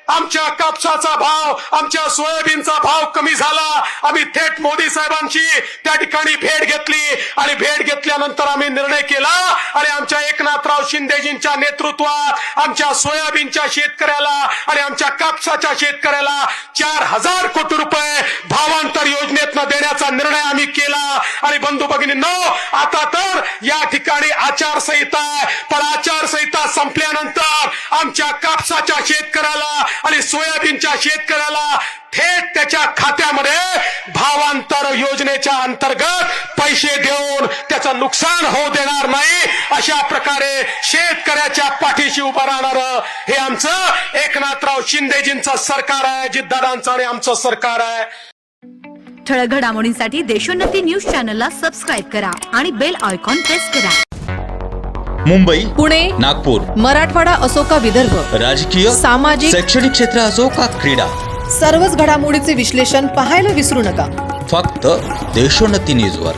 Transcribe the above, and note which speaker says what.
Speaker 1: आमच्या कापसाचा भाव, आमच्या सोयाबीनचा भाव कमी झाला. आम्ही थेट मोदी साहेबांची त्या ठिकाणी भेट घेतली आणि भेट घेतल्यानंतर आम्ही निर्णय केला आणि आमच्या एकनाथराव शिंदेजींच्या नेतृत्वात आमच्या सोयाबीनच्या शेतकऱ्याला आणि आमच्या कापसाच्या शेतकऱ्याला 4,000 कोटी रुपये भावांतर योजनेतनं देण्याचा निर्णय आम्ही केला. आणि बंधू भगिनींनो, आता तर या ठिकाणी आचारसंहिता आहे, पण आचारसंहिता संपल्यानंतर आमच्या कापसाच्या शेतकऱ्याला आणि सोयाबीनच्या शेतकऱ्याला थेट त्याच्या खात्यामध्ये भावांतर योजनेच्या अंतर्गत पैसे देऊन त्याचं नुकसान होऊ देणार नाही. अशा प्रकारे शेतकऱ्याच्या पाठीशी उभं राहणार हे आमचं एकनाथराव शिंदेजींचं सरकार आहे, अजितदादांचं आणि आमचं सरकार आहे.
Speaker 2: ठळक घडामोडींसाठी देशोन्नती न्यूज चॅनलला सबस्क्राईब करा आणि बेल आयकॉन प्रेस करा.
Speaker 3: मुंबई,
Speaker 4: पुणे,
Speaker 3: नागपूर,
Speaker 4: मराठवाडा असो का विदर्भ,
Speaker 3: राजकीय,
Speaker 4: सामाजिक,
Speaker 3: शैक्षणिक क्षेत्र असो का क्रीडा,
Speaker 4: सर्वच घडामोडीचे विश्लेषण पाहायला विसरू नका.
Speaker 3: फक्त देशोन्नती न्यूजवर.